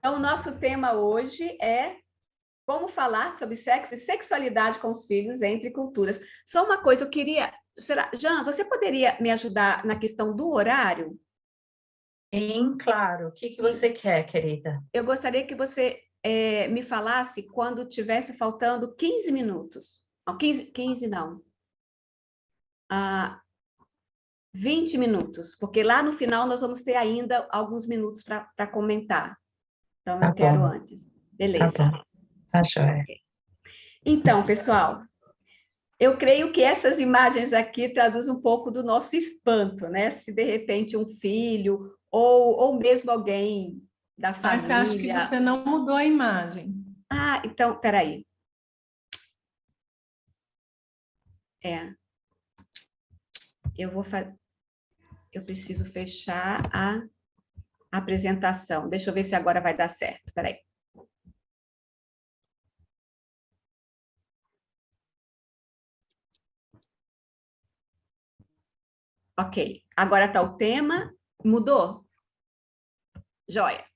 Então, o nosso tema hoje é como falar sobre sexo e sexualidade com os filhos entre culturas. Só uma coisa, eu queria... Jean, você poderia me ajudar na questão do horário? Sim, claro. O que você quer, querida? Eu gostaria que você me falasse quando tivesse faltando 15 minutos. Não, 15 não. 20 minutos, porque lá no final nós vamos ter ainda alguns minutos para comentar. Então, Tá eu quero bom, antes. tá Beleza. bom. Tá joia. Ok. Então, pessoal, eu creio que essas imagens aqui traduzem um pouco do nosso espanto, né? Se de repente um filho ou mesmo alguém da Márcia, acho que família... você não mudou a imagem. Então, peraí. Eu vou fazer... Eu preciso fechar a apresentação. Deixa eu ver se agora vai dar certo. Peraí. Ok. Agora está o tema. Mudou? Joia.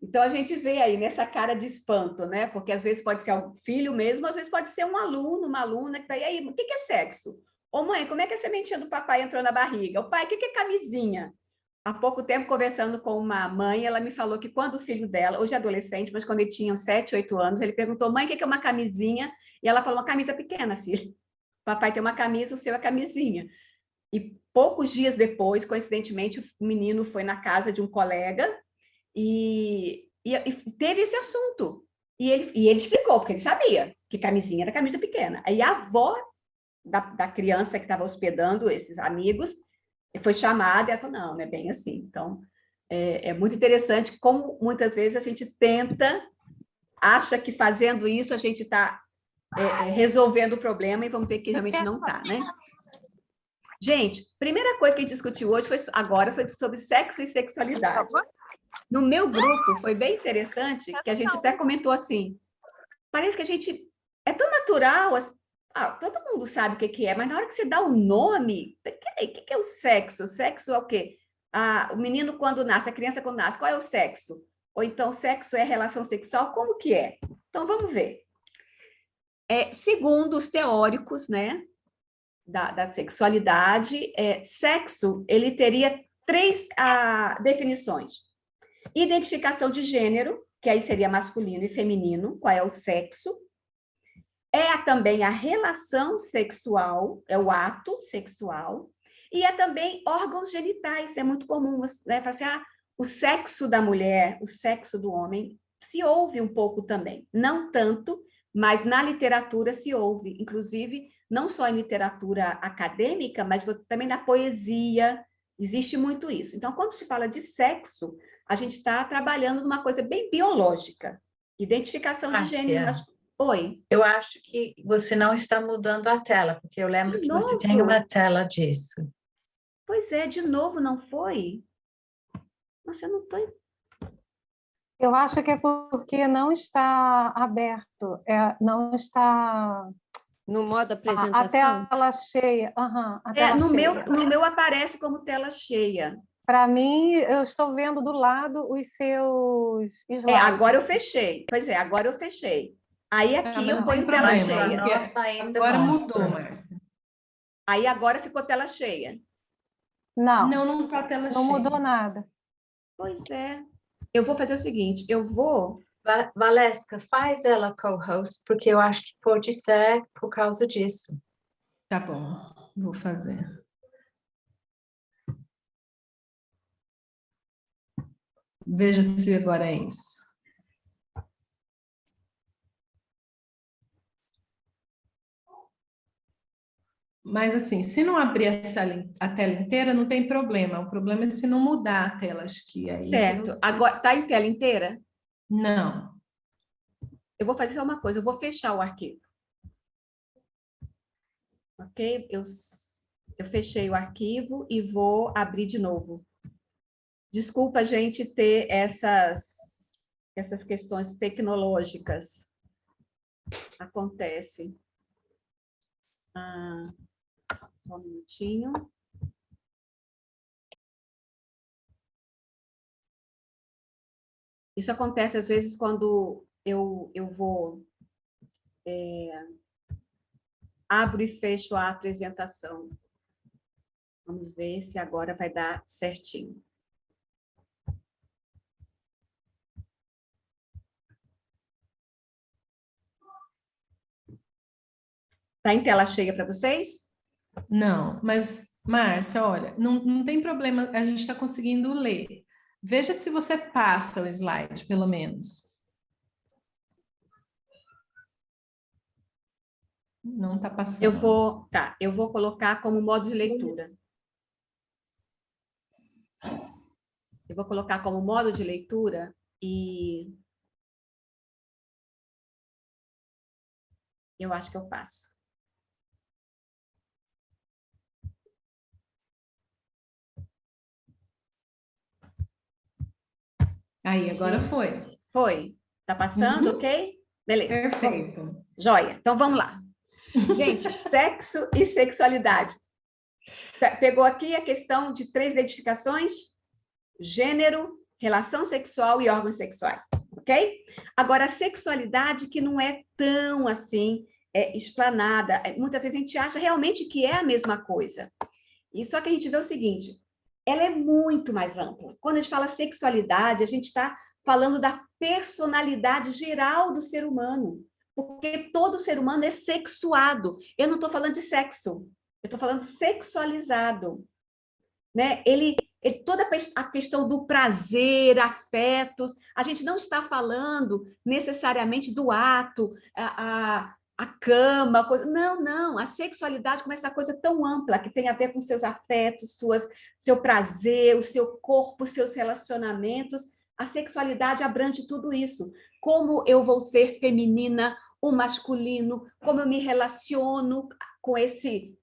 Então, a gente vê aí nessa cara de espanto, né? Porque às vezes pode ser um filho mesmo, às vezes pode ser um aluno, uma aluna, que está aí, o que é sexo? Ô mãe, como é que a sementinha do papai entrou na barriga? O pai, o que é camisinha? Há pouco tempo, conversando com uma mãe, ela me falou que quando o filho dela, hoje é adolescente, mas quando ele tinha uns 7, 8 anos, ele perguntou, mãe, o que é uma camisinha? E ela falou, uma camisa pequena, filho. O papai tem uma camisa, o seu é camisinha. E poucos dias depois, coincidentemente, o menino foi na casa de um colega e teve esse assunto. E ele explicou, porque ele sabia que camisinha era camisa pequena. Aí a avó da criança que estava hospedando esses amigos foi chamada e ela falou, não é bem assim. Então, é muito interessante como muitas vezes a gente acha que fazendo isso a gente está resolvendo o problema e vamos ver que realmente não está, né? Gente, primeira coisa que a gente discutiu hoje foi sobre sexo e sexualidade. No meu grupo foi bem interessante que a gente até comentou assim, parece que a gente é tão natural, todo mundo sabe o que é, mas na hora que você dá o nome, o que é o sexo? O sexo é o quê? O menino quando nasce, a criança quando nasce, qual é o sexo? Ou então, sexo é relação sexual? Como que é? Então, vamos ver. Segundo os teóricos, né, da sexualidade, sexo, ele teria três definições. Identificação de gênero, que aí seria masculino e feminino, qual é o sexo. Também a relação sexual, é o ato sexual. E também órgãos genitais, é muito comum, né? Falar assim, o sexo da mulher, o sexo do homem, se ouve um pouco também. Não tanto, mas na literatura se ouve. Inclusive, não só em literatura acadêmica, mas também na poesia, existe muito isso. Então, quando se fala de sexo, a gente está trabalhando numa coisa bem biológica. Identificação de gênero. Oi. Eu acho que você não está mudando a tela, porque eu lembro que você tem uma tela disso. Pois é, de novo não foi? Nossa, eu não estou... Eu acho que é porque não está aberto, não está... No modo apresentação? A tela cheia. A tela cheia. No meu aparece como tela cheia. Para mim, eu estou vendo do lado os seus slides. Agora eu fechei. Pois é, agora eu fechei. Aí aqui eu ponho tela cheia. Nossa, ainda agora mudou, Márcia. Aí agora ficou tela cheia. Não está tela cheia. Não mudou nada. Pois é. Eu vou fazer o seguinte, eu vou... Valesca, faz ela co-host, porque eu acho que pode ser por causa disso. Tá bom, vou fazer. Veja se agora é isso. Mas, assim, se não abrir a tela inteira, não tem problema. O problema é se não mudar a tela, acho que aí... Certo. Agora, está em tela inteira? Não. Eu vou fazer só uma coisa, eu vou fechar o arquivo. Ok? Eu fechei o arquivo e vou abrir de novo. Desculpa a gente ter essas questões tecnológicas. Acontece. Só um minutinho. Isso acontece às vezes quando eu vou... abro e fecho a apresentação. Vamos ver se agora vai dar certinho. Está em tela cheia para vocês? Não, mas, Márcia, olha, não tem problema, a gente está conseguindo ler. Veja se você passa o slide, pelo menos. Não está passando. Eu vou colocar como modo de leitura. Eu vou colocar como modo de leitura e eu acho que eu passo. Aí, agora foi. Foi? Tá passando, Uhum. ok? Beleza. Perfeito. Joia. Então, vamos lá. Gente, sexo e sexualidade. Pegou aqui a questão de 3 identificações? Gênero, relação sexual e órgãos sexuais, ok? Agora, a sexualidade que não é tão assim explanada. Muita vezes a gente acha realmente que é a mesma coisa. E só que a gente vê o seguinte, ela é muito mais ampla. Quando a gente fala sexualidade, a gente está falando da personalidade geral do ser humano, porque todo ser humano é sexuado. Eu não estou falando de sexo, eu estou falando sexualizado. Né? Toda a questão do prazer, afetos, a gente não está falando necessariamente do ato, a cama, coisa. Não, a sexualidade começa a coisa tão ampla, que tem a ver com seus afetos, seu prazer, o seu corpo, seus relacionamentos. A sexualidade abrange tudo isso. Como eu vou ser feminina, o masculino, como eu me relaciono com esse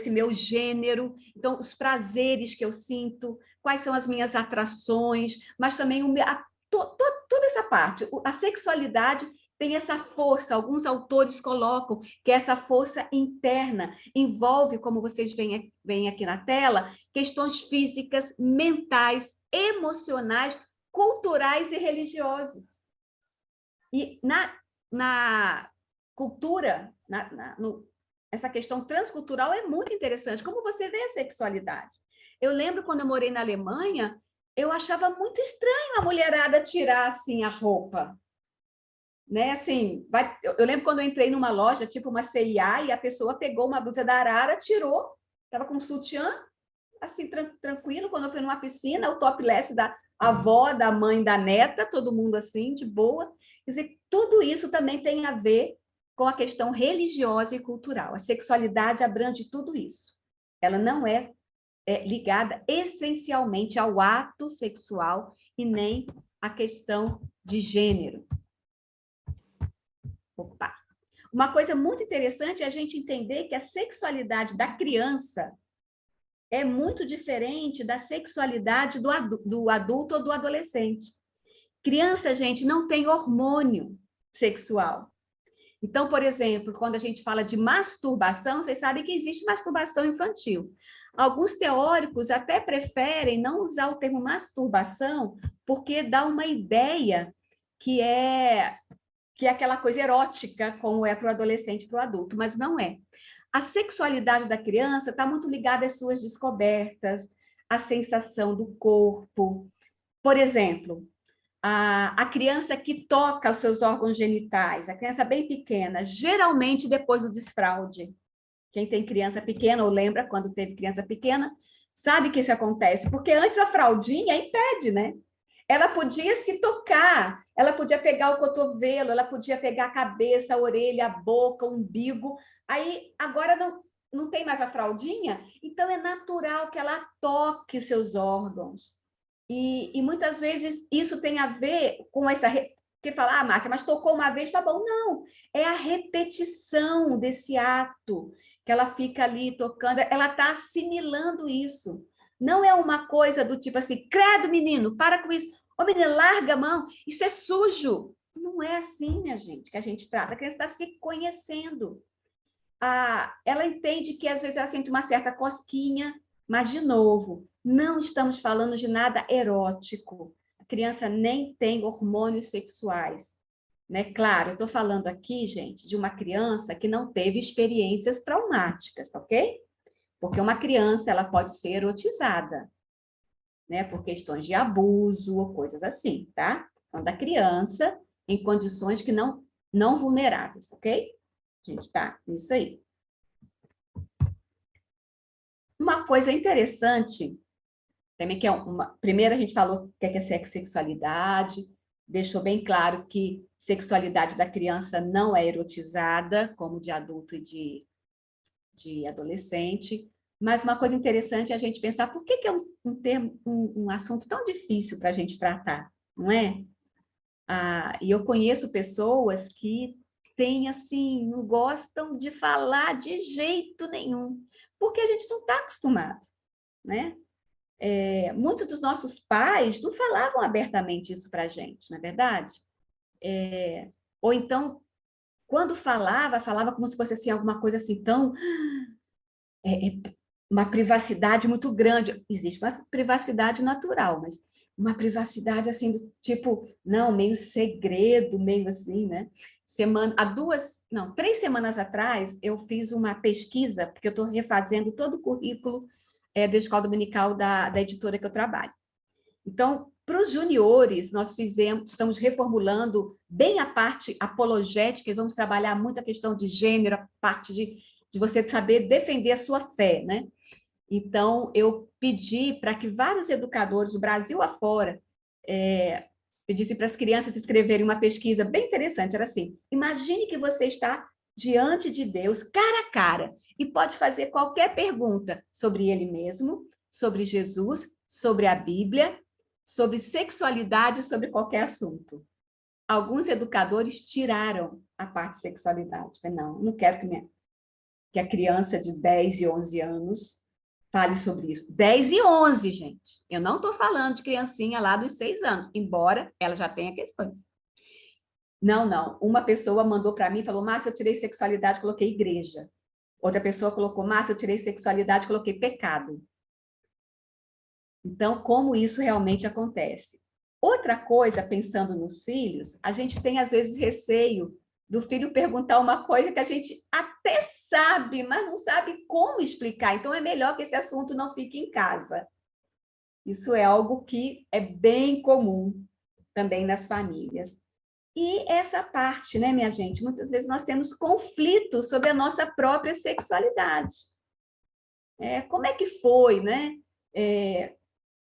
meu gênero, então os prazeres que eu sinto, quais são as minhas atrações, mas também toda essa parte. A sexualidade tem essa força, alguns autores colocam que essa força interna envolve, como vocês veem aqui na tela, questões físicas, mentais, emocionais, culturais e religiosas. E na cultura, essa questão transcultural é muito interessante. Como você vê a sexualidade? Eu lembro quando eu morei na Alemanha, eu achava muito estranho a mulherada tirar assim a roupa. Né? Assim, eu lembro quando eu entrei numa loja, tipo uma C&A, e a pessoa pegou uma blusa da Arara, tirou, estava com um sutiã, assim, tranquilo. Quando eu fui numa piscina, o topless da avó, da mãe, da neta, todo mundo assim, de boa. Quer dizer, tudo isso também tem a ver com a questão religiosa e cultural. A sexualidade abrange tudo isso. Ela não é ligada essencialmente ao ato sexual e nem à questão de gênero. Opa. Uma coisa muito interessante é a gente entender que a sexualidade da criança é muito diferente da sexualidade do adulto ou do adolescente. Criança, gente, não tem hormônio sexual. Então, por exemplo, quando a gente fala de masturbação, vocês sabem que existe masturbação infantil. Alguns teóricos até preferem não usar o termo masturbação, porque dá uma ideia que é aquela coisa erótica, como é para o adolescente e para o adulto, mas não é. A sexualidade da criança está muito ligada às suas descobertas, à sensação do corpo. Por exemplo, a criança que toca os seus órgãos genitais, a criança bem pequena, geralmente depois do desfraude. Quem tem criança pequena, ou lembra quando teve criança pequena, sabe que isso acontece, porque antes a fraldinha impede, né? Ela podia se tocar, ela podia pegar o cotovelo, ela podia pegar a cabeça, a orelha, a boca, o umbigo. Aí, agora não tem mais a fraldinha, então é natural que ela toque os seus órgãos. E muitas vezes isso tem a ver com essa... Que fala, Márcia, mas tocou uma vez, tá bom. Não, é a repetição desse ato, que ela fica ali tocando, ela está assimilando isso. Não é uma coisa do tipo assim, credo, menino, para com isso. Ô, menina, larga a mão, isso é sujo. Não é assim, minha gente, que a gente trata. A criança está se conhecendo. Ela entende que, às vezes, ela sente uma certa cosquinha, mas, de novo, não estamos falando de nada erótico. criança nem tem hormônios sexuais, né? Claro, eu estou falando aqui, gente, de uma criança que não teve experiências traumáticas, ok? Porque uma criança, ela pode ser erotizada, né? Por questões de abuso ou coisas assim, tá? Então, da criança em condições que não vulneráveis, ok? Gente, tá? Isso aí. Uma coisa interessante, também que é primeiro a gente falou o que é sexualidade, deixou bem claro que sexualidade da criança não é erotizada, como de adulto e de adolescente, mas uma coisa interessante é a gente pensar por que é um assunto tão difícil para a gente tratar, não é? E eu conheço pessoas que têm, assim, não gostam de falar de jeito nenhum, porque a gente não está acostumado, né? Muitos dos nossos pais não falavam abertamente isso para a gente, não é verdade? Ou então, quando falava como se fosse assim, alguma coisa assim tão... uma privacidade muito grande. Existe uma privacidade natural, mas uma privacidade assim, do tipo, não, meio segredo, meio assim, né? Há 3 semanas atrás, eu fiz uma pesquisa, porque eu estou refazendo todo o currículo da escola dominical da editora que eu trabalho. Então, para os juniores, nós estamos reformulando bem a parte apologética, e vamos trabalhar muito a questão de gênero, a parte de você saber defender a sua fé, né? Então, eu pedi para que vários educadores do Brasil afora pedissem para as crianças escreverem uma pesquisa bem interessante. Era assim: imagine que você está diante de Deus, cara a cara, e pode fazer qualquer pergunta sobre ele mesmo, sobre Jesus, sobre a Bíblia, sobre sexualidade, sobre qualquer assunto. Alguns educadores tiraram a parte de sexualidade. Falei, não quero que a criança de 10 e 11 anos fale sobre isso. 10 e 11, gente. Eu não estou falando de criancinha lá dos 6 anos, embora ela já tenha questões. Não. Uma pessoa mandou para mim e falou: Márcia, eu tirei sexualidade, coloquei igreja. Outra pessoa colocou: Márcia, eu tirei sexualidade, coloquei pecado. Então, como isso realmente acontece? Outra coisa, pensando nos filhos, a gente tem, às vezes, receio do filho perguntar uma coisa que a gente até sabe, mas não sabe como explicar. Então, é melhor que esse assunto não fique em casa. Isso é algo que é bem comum também nas famílias. E essa parte, né, minha gente? Muitas vezes nós temos conflitos sobre a nossa própria sexualidade. Como é que foi, né?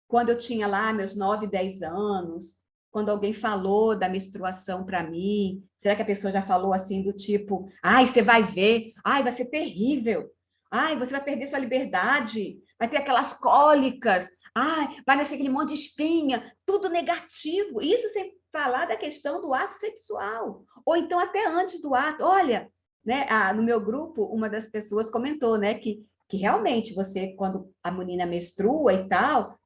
Quando eu tinha lá meus 9, 10 anos, quando alguém falou da menstruação para mim, será que a pessoa já falou assim do tipo, ai, você vai ver, ai, vai ser terrível, ai, você vai perder sua liberdade, vai ter aquelas cólicas, ai, vai nascer aquele monte de espinha, tudo negativo. Isso sem falar da questão do ato sexual, ou então até antes do ato. Olha, né, no meu grupo, uma das pessoas comentou, né, que realmente você, quando a menina menstrua e tal,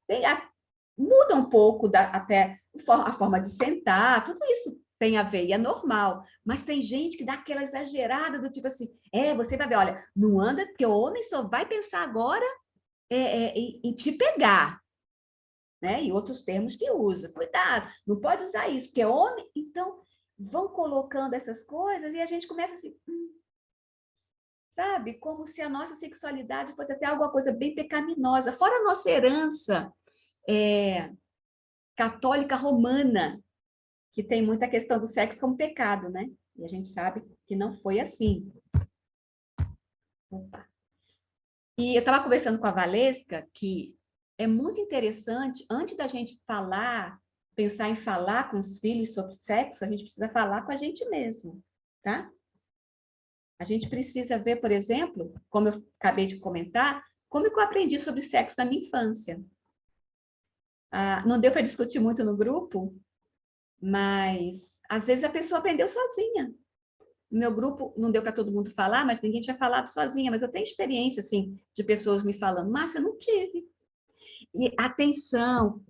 muda um pouco até a forma de sentar, tudo isso tem a ver, e é normal. Mas tem gente que dá aquela exagerada do tipo assim, você vai ver, olha, não anda, porque o homem só vai pensar agora em te pegar, né? E outros termos que usa. Cuidado, não pode usar isso, porque é homem. Então, vão colocando essas coisas e a gente começa assim, sabe? Como se a nossa sexualidade fosse até alguma coisa bem pecaminosa, fora a nossa herança católica romana, que tem muita questão do sexo como pecado, né? E a gente sabe que não foi assim. Opa. E eu estava conversando com a Valesca, que é muito interessante, antes da gente pensar em falar com os filhos sobre sexo, a gente precisa falar com a gente mesmo, tá? A gente precisa ver, por exemplo, como eu acabei de comentar, como que eu aprendi sobre sexo na minha infância. Não deu para discutir muito no grupo, mas às vezes a pessoa aprendeu sozinha. No meu grupo não deu para todo mundo falar, mas ninguém tinha falado sozinha, mas eu tenho experiência assim de pessoas me falando, Márcia, eu não tive. E atenção,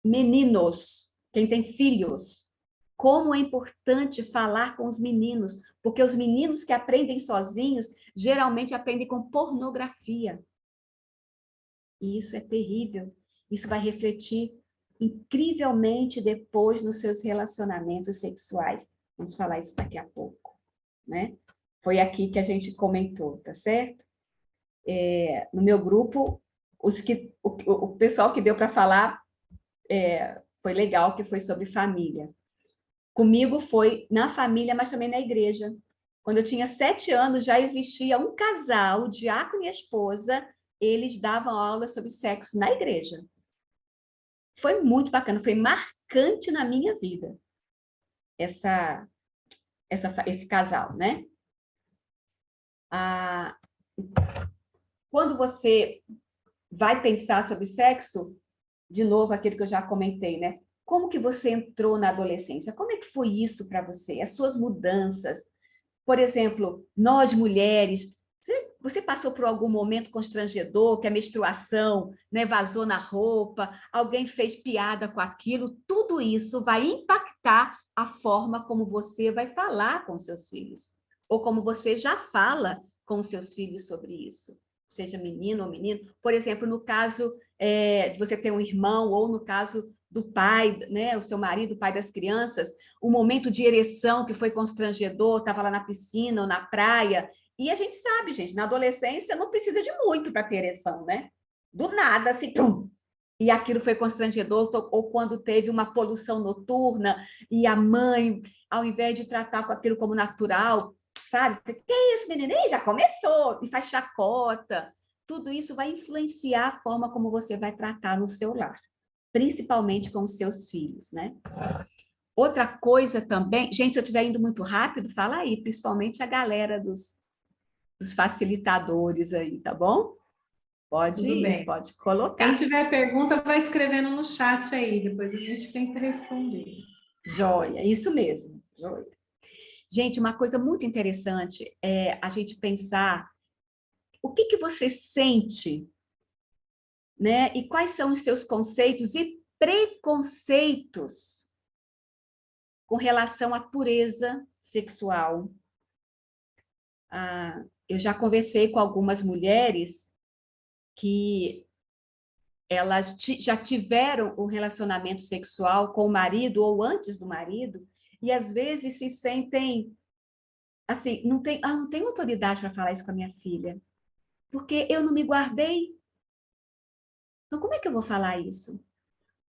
meninos, quem tem filhos, como é importante falar com os meninos, porque os meninos que aprendem sozinhos geralmente aprendem com pornografia. E isso é terrível. Isso vai refletir incrivelmente depois nos seus relacionamentos sexuais. Vamos falar isso daqui a pouco, né? Foi aqui que a gente comentou, tá certo? No meu grupo, o pessoal que deu para falar foi legal, que foi sobre família. Comigo foi na família, mas também na igreja. Quando eu tinha 7 anos, já existia um casal, o diácono e a esposa, eles davam aula sobre sexo na igreja. Foi muito bacana, foi marcante na minha vida, esse casal, né? Quando você vai pensar sobre sexo, de novo, aquilo que eu já comentei, né? Como que você entrou na adolescência? Como é que foi isso para você? As suas mudanças? Por exemplo, nós mulheres, você passou por algum momento constrangedor, que a menstruação, né, vazou na roupa, alguém fez piada com aquilo, tudo isso vai impactar a forma como você vai falar com seus filhos, ou como você já fala com seus filhos sobre isso, seja menino ou menino. Por exemplo, no caso de você ter um irmão, ou no caso do pai, né, o seu marido, o pai das crianças, o momento de ereção que foi constrangedor, estava lá na piscina ou na praia, e a gente sabe, gente, na adolescência não precisa de muito para ter ereção, né? Do nada, assim, pum! E aquilo foi constrangedor, ou quando teve uma poluição noturna, e a mãe, ao invés de tratar com aquilo como natural, sabe? Que é isso, menina? Ih, já começou! E faz chacota. Tudo isso vai influenciar a forma como você vai tratar no seu lar, principalmente com os seus filhos, né? Outra coisa também, gente, se eu estiver indo muito rápido, fala aí, principalmente a galera dos facilitadores aí, tá bom? Pode colocar. Quem tiver pergunta, vai escrevendo no chat aí, depois a gente tenta responder. Joia, isso mesmo, joia. Gente, uma coisa muito interessante é a gente pensar o que você sente, né? E quais são os seus conceitos e preconceitos com relação à pureza sexual. Eu já conversei com algumas mulheres que elas já tiveram um relacionamento sexual com o marido ou antes do marido, e às vezes se sentem assim, não tenho autoridade para falar isso com a minha filha, porque eu não me guardei. Então, como é que eu vou falar isso?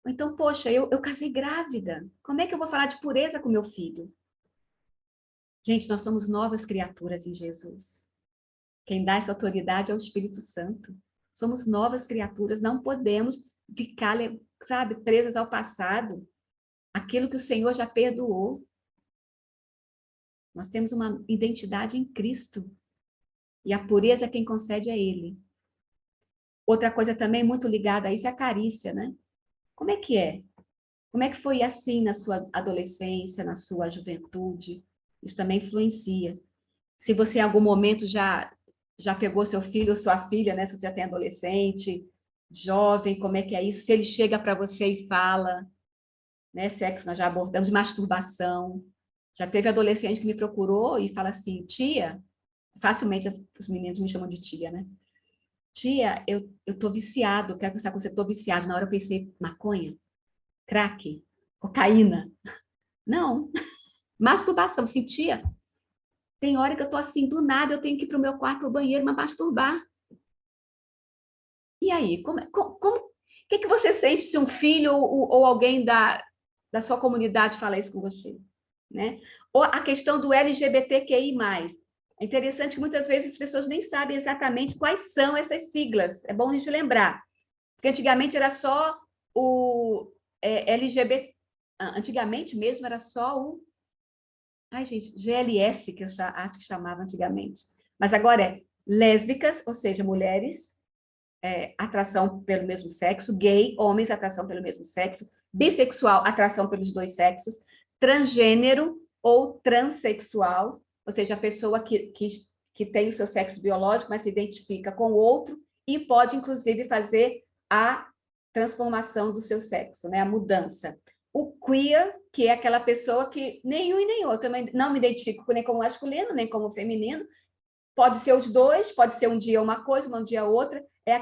Então, poxa, eu casei grávida. Como é que eu vou falar de pureza com meu filho? Gente, nós somos novas criaturas em Jesus. Quem dá essa autoridade é o Espírito Santo. Somos novas criaturas, não podemos ficar, sabe, presas ao passado. Aquilo que o Senhor já perdoou. Nós temos uma identidade em Cristo. E a pureza quem concede é Ele. Outra coisa também muito ligada a isso é a carícia, né? Como é que é? Como é que foi assim na sua adolescência, na sua juventude? Isso também influencia. Se você em algum momento já pegou seu filho ou sua filha, né? Se você já tem adolescente, jovem, como é que é isso? Se ele chega para você e fala, né? Sexo, nós já abordamos, masturbação. Já teve adolescente que me procurou e fala assim, tia, facilmente os meninos me chamam de tia, né? Tia, eu tô viciado, quero conversar com você, tô viciado. Na hora eu pensei, maconha, crack, cocaína. Não, masturbação. Sim, tia, tem hora que eu tô assim, do nada eu tenho que ir pro meu quarto, pro banheiro, mas masturbar. E aí, o que você sente se um filho ou alguém da sua comunidade fala isso com você? Né? Ou a questão do LGBTQI+. É interessante que muitas vezes as pessoas nem sabem exatamente quais são essas siglas. É bom a gente lembrar. Porque antigamente era só o LGBT. Antigamente mesmo era só o... Ai, gente, GLS, que eu acho que chamava antigamente. Mas agora é lésbicas, ou seja, mulheres, atração pelo mesmo sexo, gay, homens, atração pelo mesmo sexo, bissexual, atração pelos dois sexos, transgênero ou transexual, ou seja, a pessoa que tem o seu sexo biológico, mas se identifica com o outro e pode, inclusive, fazer a transformação do seu sexo, né? A mudança. O queer, que é aquela pessoa que nenhum e nem outro, também não me identifico nem como masculino, nem como feminino, pode ser os dois, pode ser um dia uma coisa, um dia outra, é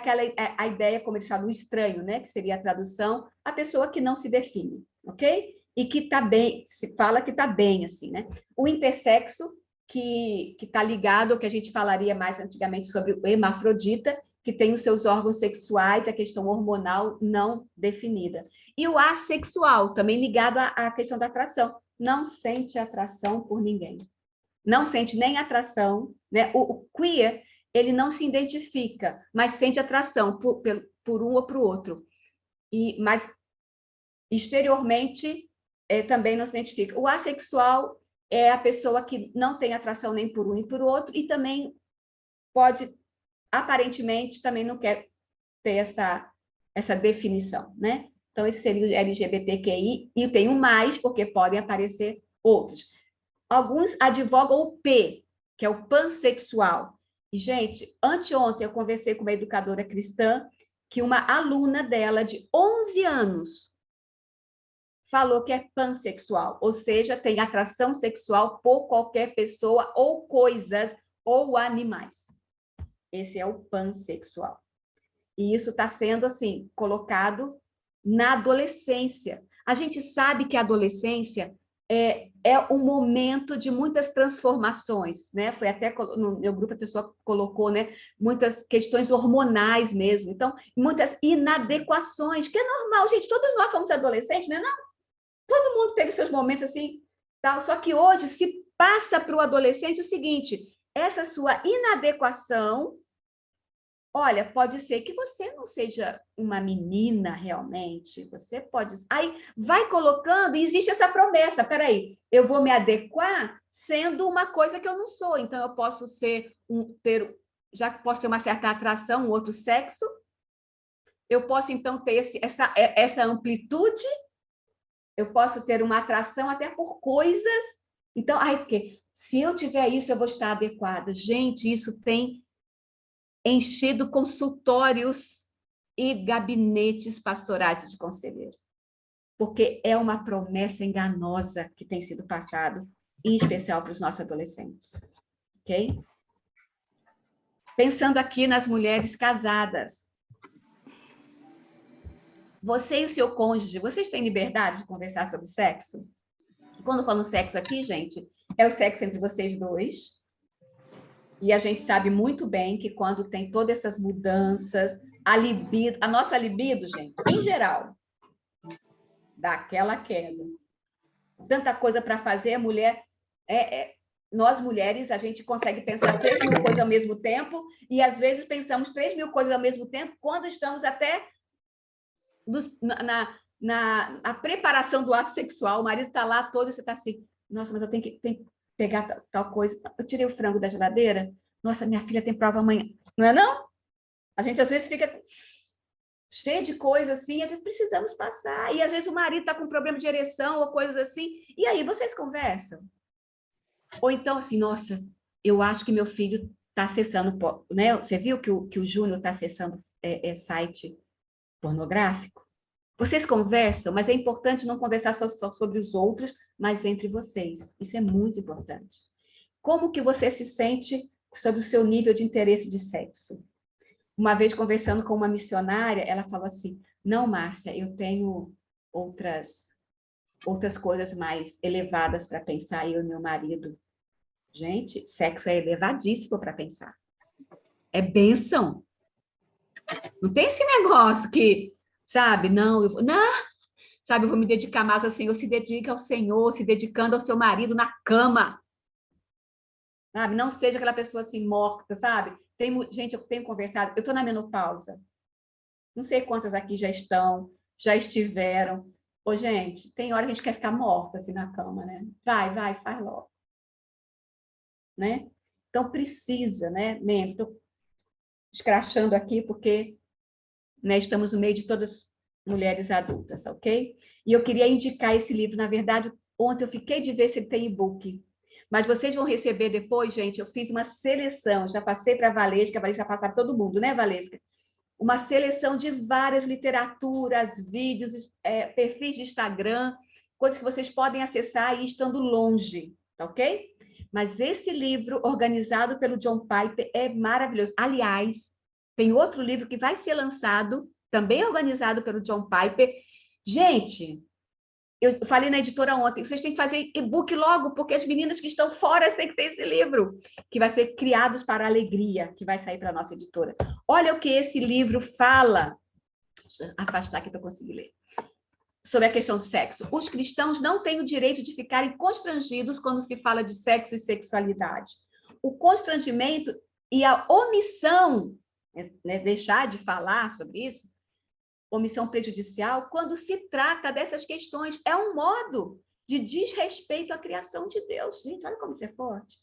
a ideia, como eles falam, o estranho, né? Que seria a tradução, a pessoa que não se define, ok? E que está bem, se fala que está bem, assim, né? O intersexo, que está ligado ao que a gente falaria mais antigamente sobre o hermafrodita, que tem os seus órgãos sexuais, a questão hormonal não definida. E o assexual, também ligado à questão da atração. Não sente atração por ninguém. Não sente nem atração, né? O queer, ele não se identifica, mas sente atração por um ou para o outro. Mas exteriormente também não se identifica. O assexual é a pessoa que não tem atração nem por um nem por outro e também pode, aparentemente, também não quer ter essa definição, né? Então, esse seria o LGBTQI, e tem um mais, porque podem aparecer outros. Alguns advogam o P, que é o pansexual. E, gente, anteontem eu conversei com uma educadora cristã, que uma aluna dela, de 11 anos, falou que é pansexual, ou seja, tem atração sexual por qualquer pessoa ou coisas ou animais. Esse é o pansexual. E isso está sendo, assim, colocado na adolescência. A gente sabe que a adolescência é um momento de muitas transformações, né? Foi até no meu grupo a pessoa colocou, né? Muitas questões hormonais mesmo. Então, muitas inadequações, que é normal, gente. Todos nós fomos adolescentes, né? Não, todo mundo teve seus momentos assim, tal. Só que hoje se passa para o adolescente o seguinte: essa sua inadequação, olha, pode ser que você não seja uma menina realmente, você pode... Aí vai colocando, e existe essa promessa, peraí, eu vou me adequar sendo uma coisa que eu não sou, então eu posso já posso ter uma certa atração, um outro sexo, eu posso então ter essa amplitude, eu posso ter uma atração até por coisas, então, porque se eu tiver isso, eu vou estar adequada. Gente, isso tem enchido consultórios e gabinetes pastorais de conselheiro, porque é uma promessa enganosa que tem sido passada, em especial para os nossos adolescentes, ok? Pensando aqui nas mulheres casadas, você e o seu cônjuge, vocês têm liberdade de conversar sobre sexo? Quando falo sexo aqui, gente, é o sexo entre vocês dois. E a gente sabe muito bem que quando tem todas essas mudanças, a nossa libido, gente, em geral, dá aquela queda. Tanta coisa para fazer, a mulher... nós, mulheres, a gente consegue pensar 3.000 coisas ao mesmo tempo, e às vezes pensamos 3.000 coisas ao mesmo tempo, quando estamos até na preparação do ato sexual, o marido está lá todo, e você está assim, nossa, mas eu tenho que pegar tal coisa. Eu tirei o frango da geladeira. Nossa, minha filha tem prova amanhã. Não é, não? A gente, às vezes, fica cheio de coisa assim, às vezes precisamos passar. E, às vezes, o marido está com problema de ereção ou coisas assim. E aí, vocês conversam? Ou então, assim, nossa, eu acho que meu filho está acessando... Né? Você viu que o Júnior está acessando site pornográfico? Vocês conversam, mas é importante não conversar só sobre os outros, mas entre vocês. Isso é muito importante. Como que você se sente sobre o seu nível de interesse de sexo? Uma vez conversando com uma missionária, ela falou assim, não, Márcia, eu tenho outras coisas mais elevadas para pensar, eu e meu marido. Gente, sexo é elevadíssimo para pensar. É bênção. Não tem esse negócio que... Sabe, não, sabe, eu vou me dedicar mais ao Senhor, se dedica ao Senhor, se dedicando ao seu marido na cama, sabe, não seja aquela pessoa assim morta, sabe, gente, eu tenho conversado, eu estou na menopausa, não sei quantas aqui já estiveram, gente, tem hora que a gente quer ficar morta assim na cama, né, vai, faz logo, né, então precisa, né, estou escrachando aqui porque... Né, estamos no meio de todas mulheres adultas, ok? E eu queria indicar esse livro, na verdade, ontem eu fiquei de ver se ele tem e-book, mas vocês vão receber depois, gente, eu fiz uma seleção, já passei para a Valesca vai passar para todo mundo, né, Valesca? Uma seleção de várias literaturas, vídeos, perfis de Instagram, coisas que vocês podem acessar aí estando longe, tá ok? Mas esse livro, organizado pelo John Piper, é maravilhoso. Aliás, Tem outro livro que vai ser lançado, também organizado pelo John Piper. Gente, eu falei na editora ontem, vocês têm que fazer e-book logo, porque as meninas que estão fora têm que ter esse livro, que vai ser Criados para a Alegria, que vai sair para a nossa editora. Olha o que esse livro fala. Deixa eu afastar aqui para eu conseguir ler. Sobre a questão do sexo. Os cristãos não têm o direito de ficarem constrangidos quando se fala de sexo e sexualidade. O constrangimento e a omissão, né, deixar de falar sobre isso, omissão prejudicial, quando se trata dessas questões, é um modo de desrespeito à criação de Deus. Gente, olha como isso é forte.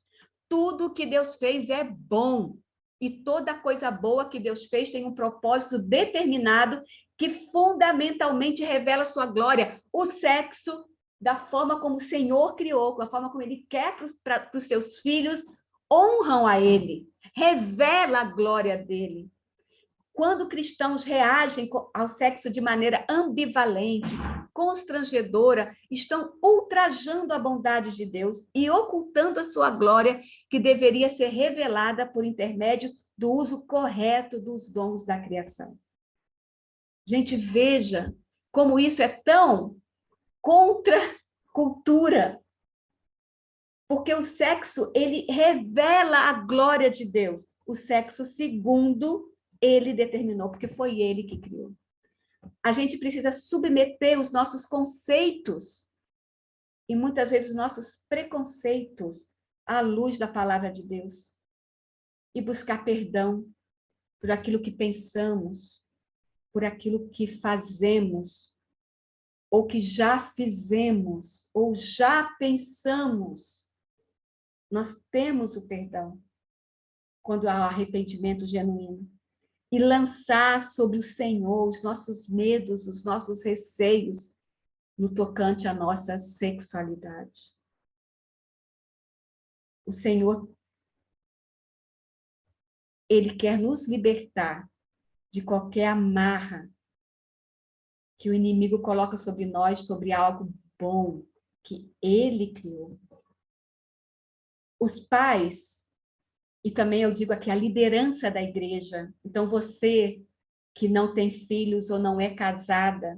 Tudo que Deus fez é bom, e toda coisa boa que Deus fez tem um propósito determinado que fundamentalmente revela sua glória. O sexo, da forma como o Senhor criou, da forma como Ele quer para os seus filhos, honram a Ele, revela a glória dele. Quando cristãos reagem ao sexo de maneira ambivalente, constrangedora, estão ultrajando a bondade de Deus e ocultando a sua glória, que deveria ser revelada por intermédio do uso correto dos dons da criação. Gente, veja como isso é tão contra a cultura. Porque o sexo, ele revela a glória de Deus. O sexo segundo ele determinou, porque foi ele que criou. A gente precisa submeter os nossos conceitos e muitas vezes os nossos preconceitos à luz da palavra de Deus e buscar perdão por aquilo que pensamos, por aquilo que fazemos, ou que já fizemos, ou já pensamos. Nós temos o perdão quando há arrependimento genuíno. E lançar sobre o Senhor os nossos medos, os nossos receios no tocante à nossa sexualidade. O Senhor, Ele quer nos libertar de qualquer amarra que o inimigo coloca sobre nós, sobre algo bom que Ele criou. Os pais, e também eu digo aqui a liderança da igreja. Então, você que não tem filhos ou não é casada,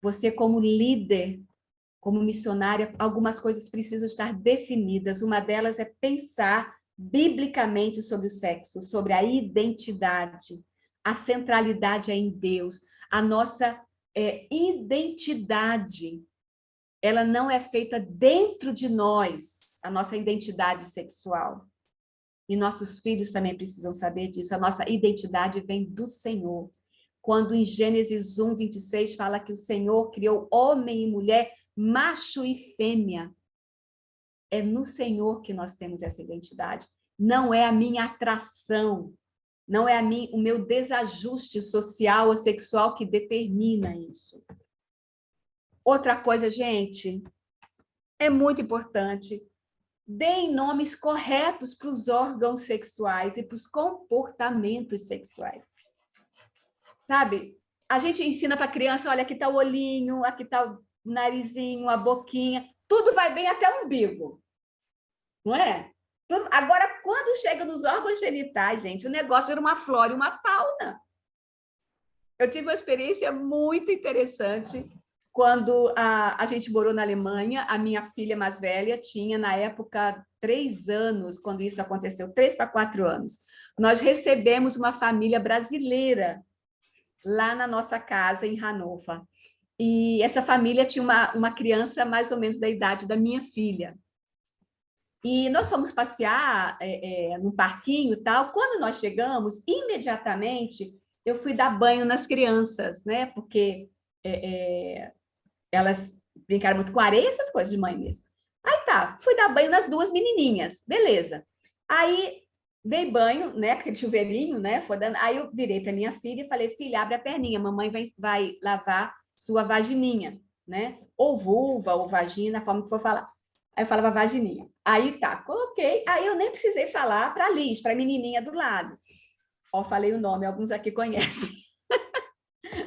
você como líder, como missionária, algumas coisas precisam estar definidas. Uma delas é pensar biblicamente sobre o sexo, sobre a identidade. A centralidade é em Deus. A nossa identidade, ela não é feita dentro de nós, a nossa identidade sexual. E nossos filhos também precisam saber disso. A nossa identidade vem do Senhor. Quando em Gênesis 1, 26, fala que o Senhor criou homem e mulher, macho e fêmea. É no Senhor que nós temos essa identidade. Não é a minha atração, não é o meu desajuste social ou sexual que determina isso. Outra coisa, gente, é muito importante. Deem nomes corretos para os órgãos sexuais e para os comportamentos sexuais. Sabe? A gente ensina para a criança, olha, aqui está o olhinho, aqui está o narizinho, a boquinha, tudo vai bem até o umbigo. Não é? Agora, quando chega nos órgãos genitais, gente, o negócio era uma flora e uma fauna. Eu tive uma experiência muito interessante. Quando a gente morou na Alemanha, a minha filha mais velha tinha, na época, 3 anos, quando isso aconteceu, 3 para 4 anos. Nós recebemos uma família brasileira lá na nossa casa, em Hannover. E essa família tinha uma criança mais ou menos da idade da minha filha. E nós fomos passear num parquinho e tal. Quando nós chegamos, imediatamente, eu fui dar banho nas crianças, né? Porque... elas brincaram muito com areia, essas coisas de mãe mesmo. Aí tá, fui dar banho nas 2 menininhas, beleza. Aí dei banho, né, aquele chuveirinho, né, aí eu virei para minha filha e falei, filha, abre a perninha, mamãe vai lavar sua vagininha, né, ou vulva, ou vagina, a forma que for falar. Aí eu falava vagininha. Aí tá, coloquei, aí eu nem precisei falar para a Liz, para a menininha do lado. Ó, falei o nome, alguns aqui conhecem.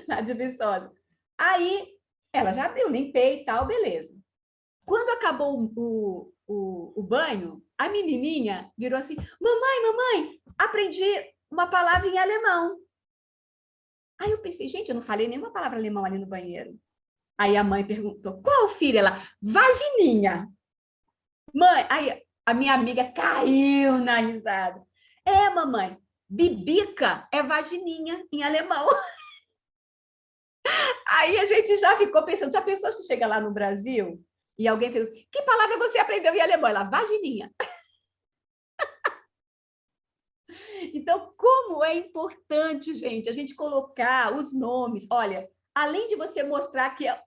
Lá de Viçosa. Aí ela já abriu, limpei e tal, beleza. Quando acabou o banho, a menininha virou assim, mamãe, aprendi uma palavra em alemão. Aí eu pensei, gente, eu não falei nenhuma palavra alemão ali no banheiro. Aí a mãe perguntou, qual filha? Ela, vagininha. Mãe, aí a minha amiga caiu na risada. É, mamãe, bibica é vagininha em alemão. Aí a gente já ficou pensando, já pensou se chega lá no Brasil e alguém fez, que palavra você aprendeu em alemão? Ela, vagininha. Então, como é importante, gente, a gente colocar os nomes. Olha, além de você mostrar que é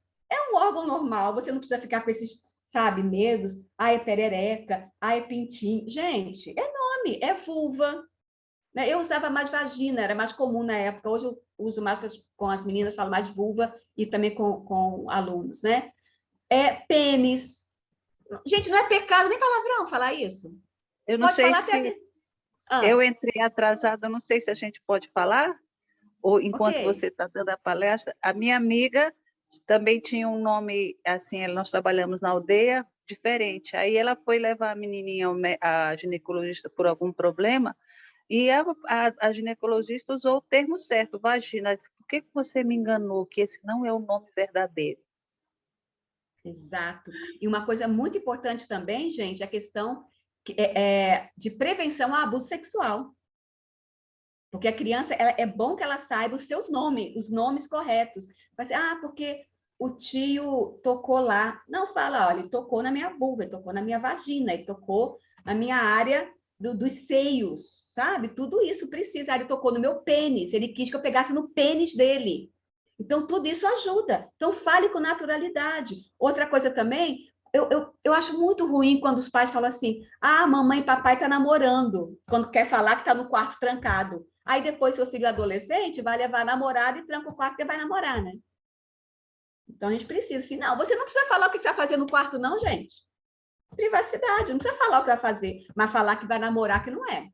um órgão normal, você não precisa ficar com esses, sabe, medos. Ah, é perereca, ah, é pintinho. Gente, é nome, é vulva. Né? Eu usava mais vagina, era mais comum na época. Hoje eu uso mais com as meninas, falo mais vulva e também com alunos, né? É pênis. Gente, não é pecado nem palavrão falar isso. Eu não Pode sei falar se até... eu entrei atrasada, não sei se a gente pode falar, ou enquanto Ok. você está dando a palestra. A minha amiga também tinha um nome, assim, nós trabalhamos na aldeia, diferente. Aí ela foi levar a menininha a ginecologista por algum problema, e a ginecologista usou o termo certo, vagina. Ela disse, por que você me enganou, que esse não é o nome verdadeiro? Exato. E uma coisa muito importante também, gente, é a questão de prevenção ao abuso sexual. Porque a criança, é bom que ela saiba os seus nomes, os nomes corretos. Vai dizer, porque o tio tocou lá. Não, fala, olha, ele tocou na minha vulva, ele tocou na minha vagina, ele tocou na minha área dos seios, sabe? Tudo isso precisa. Ele tocou no meu pênis, ele quis que eu pegasse no pênis dele. Então, tudo isso ajuda. Então, fale com naturalidade. Outra coisa também, eu acho muito ruim quando os pais falam assim, mamãe e papai estão namorando, quando quer falar que está no quarto trancado. Aí depois seu filho adolescente vai levar a namorada e tranca o quarto porque vai namorar, né? Então a gente precisa, assim, não, você não precisa falar o que você vai fazer no quarto, não, gente. Privacidade, não precisa falar o que vai fazer, mas falar que vai namorar que não é.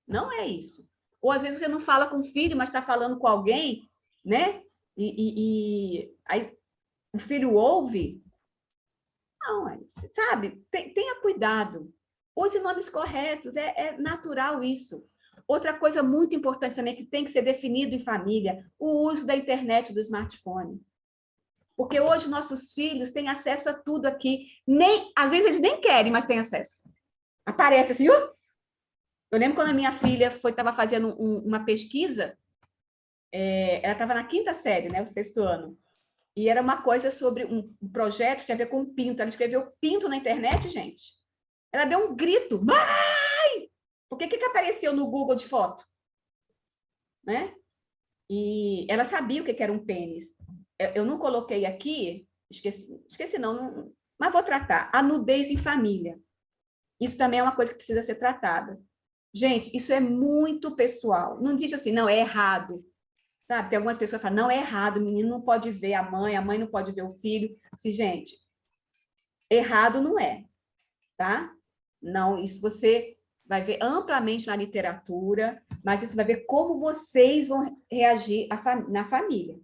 Não é isso. Ou às vezes você não fala com o filho, mas está falando com alguém, né? E aí o filho ouve. Não, sabe? Tenha cuidado. Use nomes corretos, é natural isso. Outra coisa muito importante também que tem que ser definido em família, o uso da internet, do smartphone. Porque hoje nossos filhos têm acesso a tudo aqui. Às vezes eles nem querem, mas têm acesso. Aparece assim, Eu lembro quando a minha filha estava fazendo uma pesquisa, ela estava na 5ª série, né, o 6º ano, e era uma coisa sobre um projeto que tinha a ver com pinto. Ela escreveu pinto na internet, gente. Ela deu um grito, mãe! Por que apareceu no Google de foto? Né? E ela sabia o que era um pênis. Eu não coloquei aqui, esqueci não, mas vou tratar. A nudez em família. Isso também é uma coisa que precisa ser tratada. Gente, isso é muito pessoal. Não diz assim, não, é errado. Sabe? Tem algumas pessoas que falam, não, é errado, o menino não pode ver a mãe não pode ver o filho. Assim, gente, errado não é, tá? Não, isso você vai ver amplamente na literatura, mas isso vai ver como vocês vão reagir na família.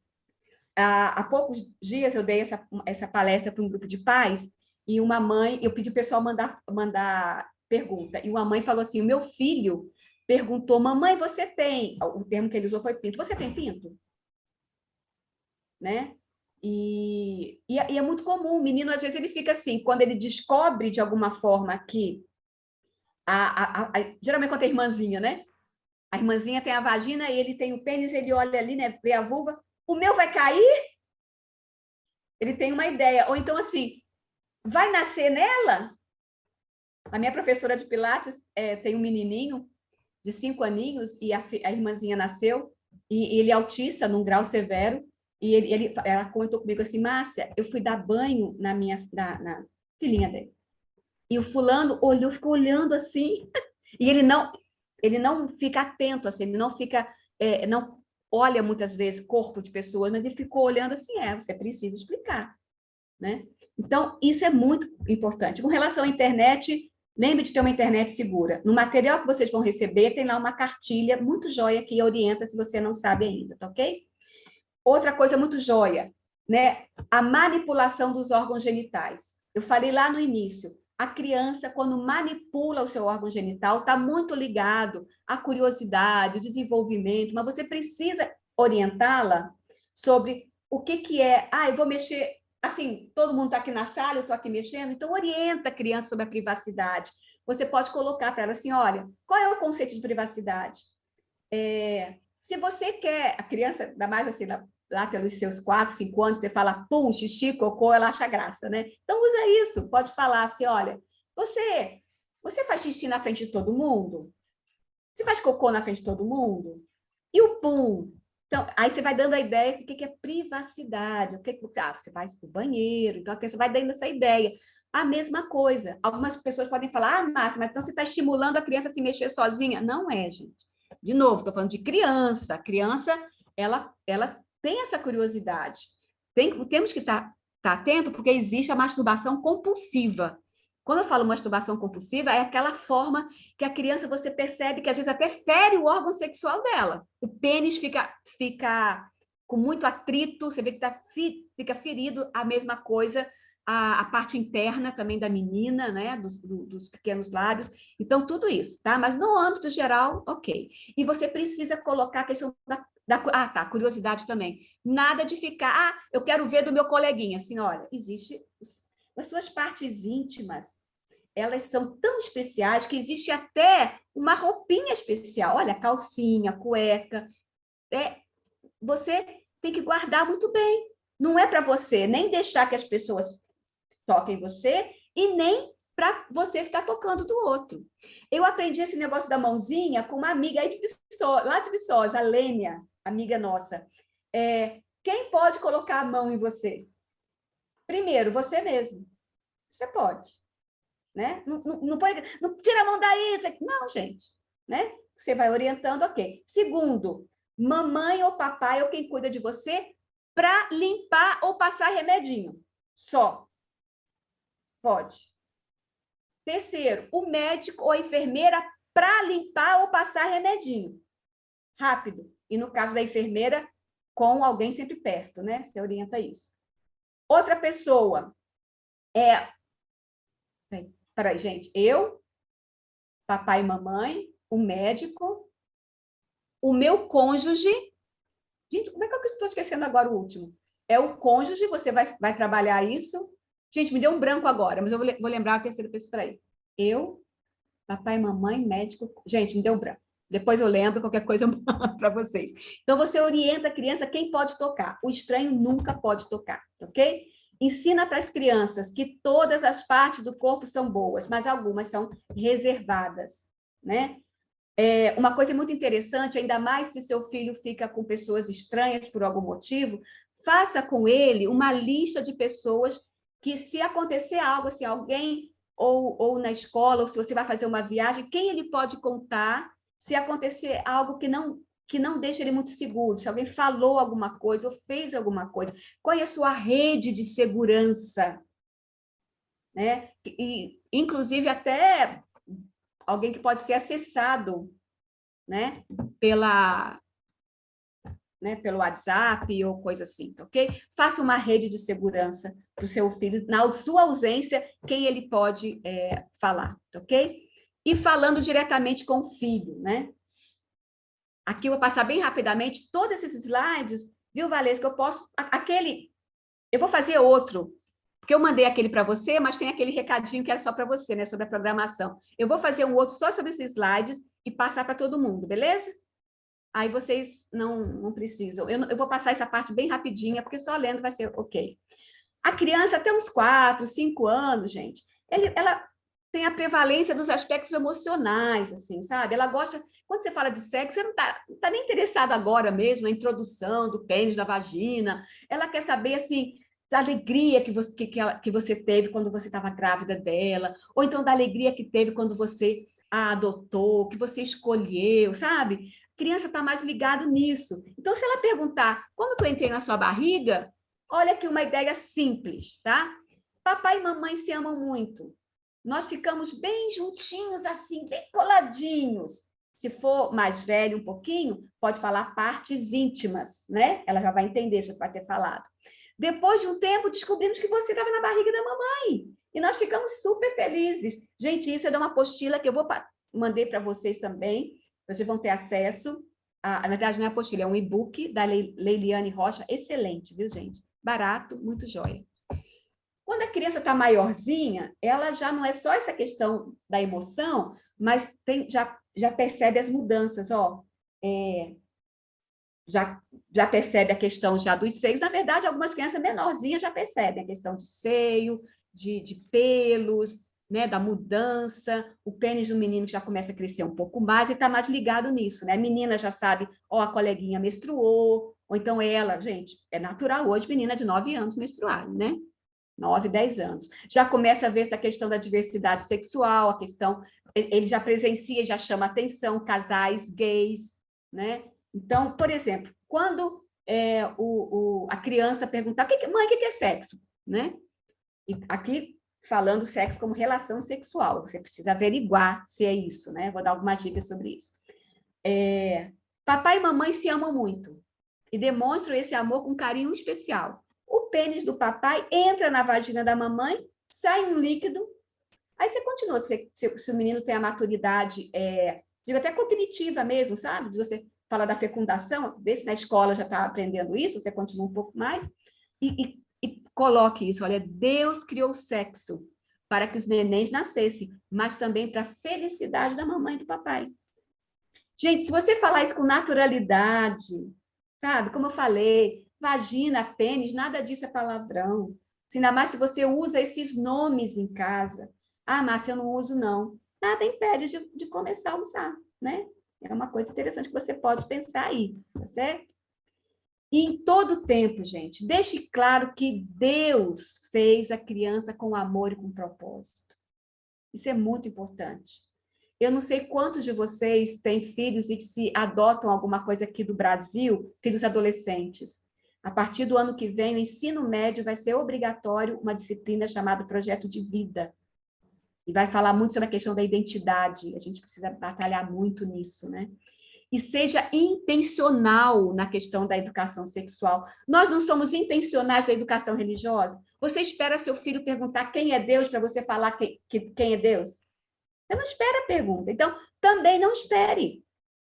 Há poucos dias eu dei essa palestra para um grupo de pais e uma mãe, eu pedi o pessoal mandar pergunta, e uma mãe falou assim, o meu filho perguntou, mamãe, você tem, o termo que ele usou foi pinto, você tem pinto? Né? E é muito comum, o menino às vezes ele fica assim, quando ele descobre de alguma forma que, geralmente quando tem irmãzinha, né? A irmãzinha tem a vagina e ele tem o pênis, ele olha ali, né, vê a vulva, o meu vai cair? Ele tem uma ideia, ou então assim, vai nascer nela? A minha professora de Pilates tem um menininho de 5 aninhos e a irmãzinha nasceu, e ele é autista num grau severo, e ela comentou comigo assim, Márcia, eu fui dar banho na filhinha dele. E o fulano ficou olhando assim, e ele não fica atento, assim, ele não fica, não olha muitas vezes corpo de pessoas, mas ele ficou olhando assim, você precisa explicar, né? Então, isso é muito importante. Com relação à internet, lembre de ter uma internet segura. No material que vocês vão receber, tem lá uma cartilha muito joia que orienta se você não sabe ainda, tá ok? Outra coisa muito joia, né? A manipulação dos órgãos genitais. Eu falei lá no início, a criança, quando manipula o seu órgão genital, está muito ligado à curiosidade, ao desenvolvimento, mas você precisa orientá-la sobre o que é, eu vou mexer, assim, todo mundo está aqui na sala, eu estou aqui mexendo, então orienta a criança sobre a privacidade. Você pode colocar para ela assim, olha, qual é o conceito de privacidade? Se você quer, a criança, ainda mais assim, lá pelos seus 4, 5 anos, você fala, pum, xixi, cocô, ela acha graça, né? Então, usa isso, pode falar assim, olha, você faz xixi na frente de todo mundo? Você faz cocô na frente de todo mundo? E o pum? Então, aí você vai dando a ideia do que é privacidade, você vai para o banheiro, então a criança vai dando essa ideia. A mesma coisa, algumas pessoas podem falar, Márcia, mas então você está estimulando a criança a se mexer sozinha. Não é, gente. De novo, estou falando de criança. A criança, ela tem essa curiosidade. Temos que estar atento, porque existe a masturbação compulsiva. Quando eu falo masturbação compulsiva, é aquela forma que a criança, você percebe que às vezes até fere o órgão sexual dela. O pênis fica com muito atrito, você vê que fica ferido, a mesma coisa, a parte interna também da menina, né? Dos pequenos lábios. Então, tudo isso, tá? Mas no âmbito geral, ok. E você precisa colocar a questão curiosidade também. Nada de ficar, eu quero ver do meu coleguinha. Assim, olha, existe... As suas partes íntimas, elas são tão especiais que existe até uma roupinha especial. Olha, calcinha, cueca. Você tem que guardar muito bem. Não é para você nem deixar que as pessoas toquem você e nem para você ficar tocando do outro. Eu aprendi esse negócio da mãozinha com uma amiga aí lá de Viçosa, a Lênia, amiga nossa. Quem pode colocar a mão em você? Primeiro, você mesmo. Você pode. Né? Não tira a mão daí. Não, gente. Né? Você vai orientando, ok. Segundo, mamãe ou papai ou quem cuida de você para limpar ou passar remedinho. Só. Pode. Terceiro, o médico ou a enfermeira para limpar ou passar remedinho. Rápido. E no caso da enfermeira, com alguém sempre perto, né? Você orienta isso. Outra pessoa Peraí, gente. Eu, papai e mamãe, o médico, o meu cônjuge. Gente, como é que eu estou esquecendo agora o último? É o cônjuge, você vai trabalhar isso. Gente, me deu um branco agora, mas eu vou lembrar a terceira pessoa. Peraí. Eu, papai, mamãe, médico. Gente, me deu um branco. Depois eu lembro, qualquer coisa eu mando para vocês. Então, você orienta a criança quem pode tocar. O estranho nunca pode tocar, ok? Ensina para as crianças que todas as partes do corpo são boas, mas algumas são reservadas, né? Uma coisa muito interessante, ainda mais se seu filho fica com pessoas estranhas por algum motivo, faça com ele uma lista de pessoas que, se acontecer algo, assim, alguém, ou na escola, ou se você vai fazer uma viagem, quem ele pode contar se acontecer algo que não deixa ele muito seguro, se alguém falou alguma coisa ou fez alguma coisa. Qual é a sua rede de segurança? Né? E, inclusive, até alguém que pode ser acessado, né? Pelo WhatsApp ou coisa assim, ok? Faça uma rede de segurança para o seu filho, na sua ausência, quem ele pode falar, ok? E falando diretamente com o filho, né? Aqui eu vou passar bem rapidamente todos esses slides, viu, Valesca? Eu vou fazer outro, porque eu mandei aquele para você, mas tem aquele recadinho que era só para você, né, sobre a programação. Eu vou fazer um outro só sobre esses slides e passar para todo mundo, beleza? Aí vocês não precisam. Eu vou passar essa parte bem rapidinha, porque só lendo vai ser ok. A criança, até uns 4, 5 anos, gente, ela tem a prevalência dos aspectos emocionais, assim, sabe? Ela gosta... Quando você fala de sexo, você não tá nem interessado agora mesmo na introdução do pênis, da vagina. Ela quer saber, assim, da alegria que você teve quando você estava grávida dela, ou então da alegria que teve quando você a adotou, que você escolheu, sabe? A criança está mais ligada nisso. Então, se ela perguntar, como que eu entrei na sua barriga? Olha aqui uma ideia simples, tá? Papai e mamãe se amam muito. Nós ficamos bem juntinhos, assim, bem coladinhos. Se for mais velho um pouquinho, pode falar partes íntimas, né? Ela já vai entender, já vai ter falado. Depois de um tempo, descobrimos que você estava na barriga da mamãe. E nós ficamos super felizes. Gente, isso é de uma apostila que eu mandei para vocês também. Vocês vão ter acesso. Na verdade, não é apostila, é um e-book da Leiliane Rocha. Excelente, viu, gente? Barato, muito joia. Quando a criança está maiorzinha, ela já não é só essa questão da emoção, mas já percebe as mudanças, ó. Já percebe a questão já dos seios. Na verdade, algumas crianças menorzinhas já percebem a questão de seio, de pelos, né, da mudança. O pênis do menino já começa a crescer um pouco mais e está mais ligado nisso, né? A menina já sabe, ó, a coleguinha menstruou, ou então ela, gente, é natural hoje menina de 9 anos menstruar, né? 9, 10 anos. Já começa a ver essa questão da diversidade sexual, a questão, ele já presencia, já chama atenção, casais gays, né? Então, por exemplo, quando a criança perguntar, mãe, o que é sexo? Né? E aqui, falando sexo como relação sexual, você precisa averiguar se é isso, né? Vou dar algumas dicas sobre isso. Papai e mamãe se amam muito e demonstram esse amor com carinho especial. O pênis do papai entra na vagina da mamãe, sai um líquido, aí você continua, se o menino tem a maturidade, digo até cognitiva mesmo, sabe? De você falar da fecundação, vê se na escola já está aprendendo isso, você continua um pouco mais, e coloque isso, olha, Deus criou o sexo para que os nenéns nascessem, mas também para a felicidade da mamãe e do papai. Gente, se você falar isso com naturalidade, sabe? Como eu falei, vagina, pênis, nada disso é palavrão. Ainda mais se você usa esses nomes em casa. Ah, Márcia, eu não uso, não. Nada impede de começar a usar, né? É uma coisa interessante que você pode pensar aí, tá certo? E em todo tempo, gente, deixe claro que Deus fez a criança com amor e com propósito. Isso é muito importante. Eu não sei quantos de vocês têm filhos e que se adotam alguma coisa aqui do Brasil, filhos adolescentes. A partir do ano que vem, o ensino médio vai ser obrigatório uma disciplina chamada Projeto de Vida. E vai falar muito sobre a questão da identidade. A gente precisa batalhar muito nisso, né? E seja intencional na questão da educação sexual. Nós não somos intencionais na educação religiosa? Você espera seu filho perguntar quem é Deus para você falar quem é Deus? Você não espera a pergunta. Então, também não espere.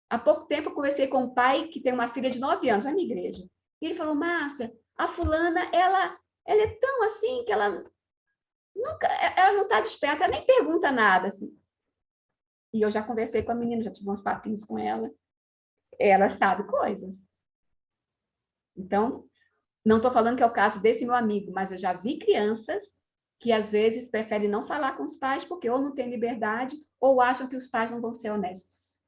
Há pouco tempo eu conversei com um pai que tem uma filha de 9 anos, na minha igreja. E ele falou, Márcia, a fulana, ela é tão assim que ela não está desperta, ela nem pergunta nada. Assim. E eu já conversei com a menina, já tive uns papinhos com ela. Ela sabe coisas. Então, não estou falando que é o caso desse meu amigo, mas eu já vi crianças que, às vezes, preferem não falar com os pais porque ou não têm liberdade ou acham que os pais não vão ser honestos.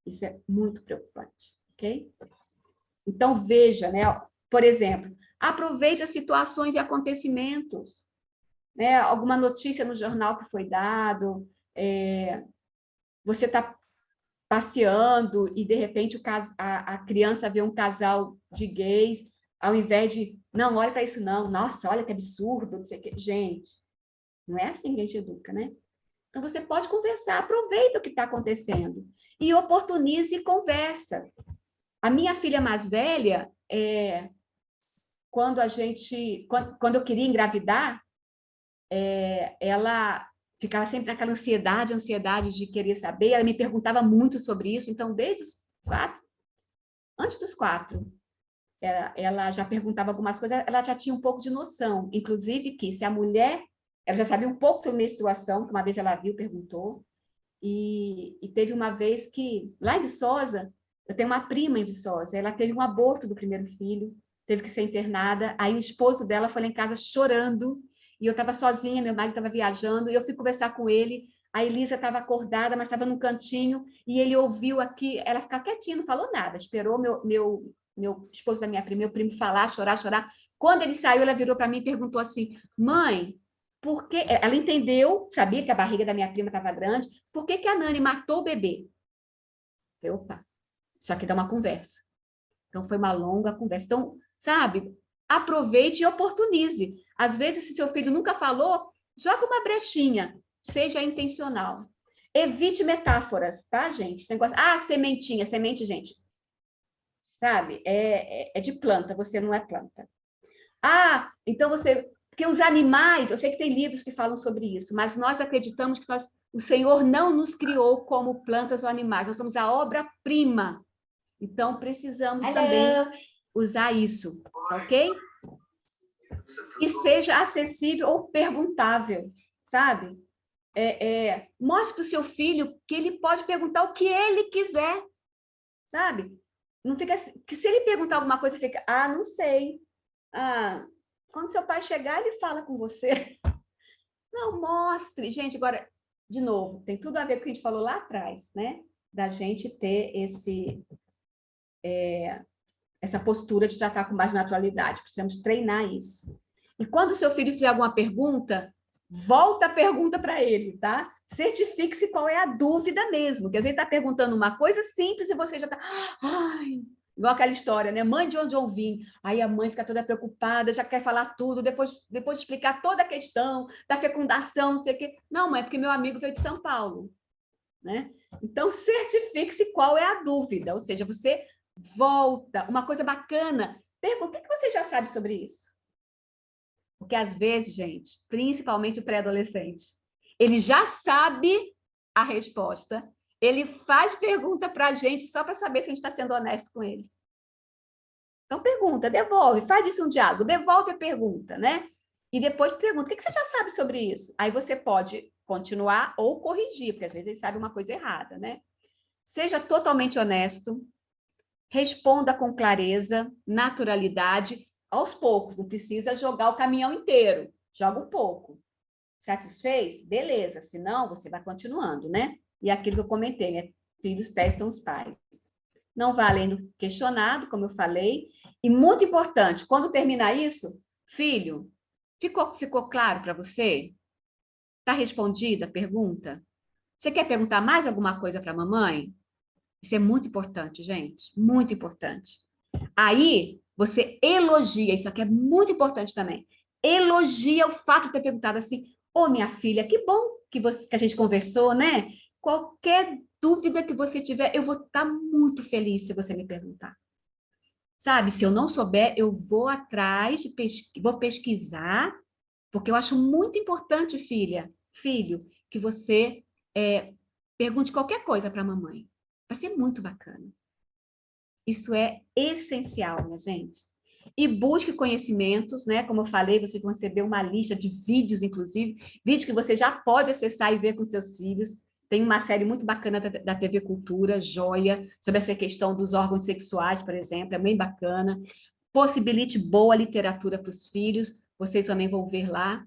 Isso é muito preocupante, ok? Então, veja, né? Por exemplo, aproveita situações e acontecimentos, né? Alguma notícia no jornal que foi dado, você está passeando e, de repente, a criança vê um casal de gays, ao invés de, não, olha para isso não, nossa, olha que absurdo, não sei o quê. Gente, não é assim que a gente educa, né? Então, você pode conversar, aproveita o que está acontecendo e oportunize e conversa. A minha filha mais velha, quando eu queria engravidar, ela ficava sempre naquela ansiedade de querer saber, ela me perguntava muito sobre isso, então, desde os 4, antes dos 4, ela já perguntava algumas coisas, ela já tinha um pouco de noção, inclusive que se a mulher, ela já sabia um pouco sobre menstruação, que uma vez ela viu, perguntou, e teve uma vez que, lá em Viçosa, eu tenho uma prima em Viçosa, ela teve um aborto do primeiro filho, teve que ser internada, aí o esposo dela foi lá em casa chorando, e eu estava sozinha, meu marido estava viajando, e eu fui conversar com ele, a Elisa estava acordada, mas estava num cantinho, e ele ouviu aqui, ela ficar quietinha, não falou nada, esperou meu esposo da minha prima, meu primo falar, chorar. Quando ele saiu, ela virou para mim e perguntou assim, mãe, por que... Ela entendeu, sabia que a barriga da minha prima estava grande, por que a Nani matou o bebê? Eu, opa, isso aqui dá uma conversa. Então, foi uma longa conversa. Então, sabe, aproveite e oportunize. Às vezes, se seu filho nunca falou, joga uma brechinha, seja intencional. Evite metáforas, tá, gente? Esse negócio, sementinha, semente, gente. sabe? É de planta, você não é planta. Ah, então você... Porque os animais, eu sei que tem livros que falam sobre isso, mas nós acreditamos que o Senhor não nos criou como plantas ou animais, nós somos a obra-prima. Então, precisamos também usar isso, ok? E seja acessível ou perguntável, sabe? Mostre para o seu filho que ele pode perguntar o que ele quiser, sabe? Não fica assim, que se ele perguntar alguma coisa, fica, não sei. Quando seu pai chegar, ele fala com você. Não, mostre. Gente, agora, de novo, tem tudo a ver com o que a gente falou lá atrás, né? Da gente ter essa postura de tratar com mais naturalidade. Precisamos treinar isso. E quando o seu filho fizer alguma pergunta, volta a pergunta para ele, tá? Certifique-se qual é a dúvida mesmo, que a gente está perguntando uma coisa simples e você já está... Igual aquela história, né? Mãe de onde eu vim. Aí a mãe fica toda preocupada, já quer falar tudo, depois de explicar toda a questão da fecundação, não sei o quê. Não, mãe, porque meu amigo veio de São Paulo, né? Então, certifique-se qual é a dúvida, ou seja, você volta. Uma coisa bacana, pergunta, o que você já sabe sobre isso? Porque, às vezes, gente, principalmente o pré-adolescente, ele já sabe a resposta, ele faz pergunta para a gente só para saber se a gente está sendo honesto com ele. Então, pergunta, devolve, faz disso um diálogo, devolve a pergunta, né? E depois pergunta, o que você já sabe sobre isso? Aí você pode continuar ou corrigir, porque às vezes ele sabe uma coisa errada, né? Seja totalmente honesto, responda com clareza, naturalidade, aos poucos, não precisa jogar o caminhão inteiro, joga um pouco. Satisfez? Beleza, senão você vai continuando, né? E aquilo que eu comentei, né? Filhos testam os pais. Não vá além do questionado, como eu falei. E muito importante, quando terminar isso, filho, ficou claro para você? Está respondida a pergunta? Você quer perguntar mais alguma coisa para a mamãe? Isso é muito importante, gente, muito importante. Aí, você elogia, isso aqui é muito importante também, elogia o fato de ter perguntado assim, minha filha, que bom que a gente conversou, né? Qualquer dúvida que você tiver, eu vou estar muito feliz se você me perguntar. Sabe, se eu não souber, eu vou atrás, vou pesquisar, porque eu acho muito importante, filho, que você pergunte qualquer coisa para a mamãe. Vai ser muito bacana. Isso é essencial, né, gente? E busque conhecimentos, né? Como eu falei, vocês vão receber uma lista de vídeos, inclusive, vídeos que você já pode acessar e ver com seus filhos. Tem uma série muito bacana da TV Cultura, joia, sobre essa questão dos órgãos sexuais, por exemplo, é bem bacana. Possibilite boa literatura para os filhos, vocês também vão ver lá.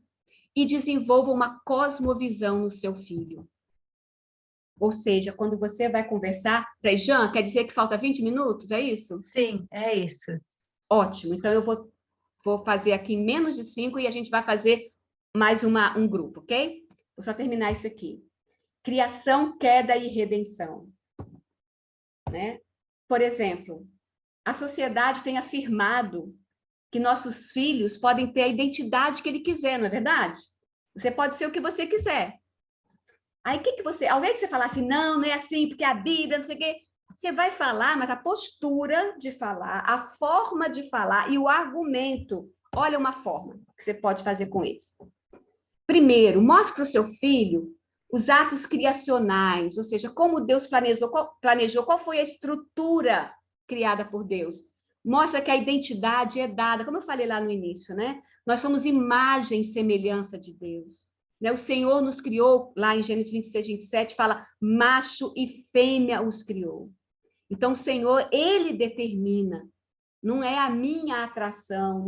E desenvolva uma cosmovisão no seu filho. Ou seja, quando você vai conversar... Jean, quer dizer que falta 20 minutos, é isso? Sim, é isso. Ótimo, então eu vou fazer aqui menos de 5 e a gente vai fazer mais um grupo, ok? Vou só terminar isso aqui. Criação, queda e redenção. Né? Por exemplo, a sociedade tem afirmado que nossos filhos podem ter a identidade que ele quiser, não é verdade? Você pode ser o que você quiser. Aí, ao invés de você falar assim, não é assim, porque a Bíblia, não sei o quê, você vai falar, mas a postura de falar, a forma de falar e o argumento, olha uma forma que você pode fazer com eles. Primeiro, mostre para o seu filho os atos criacionais, ou seja, como Deus planejou, qual foi a estrutura criada por Deus. Mostra que a identidade é dada, como eu falei lá no início, né? Nós somos imagem e semelhança de Deus. O Senhor nos criou, lá em Gênesis 26, 27, fala, macho e fêmea os criou. Então, o Senhor, Ele determina, não é a minha atração,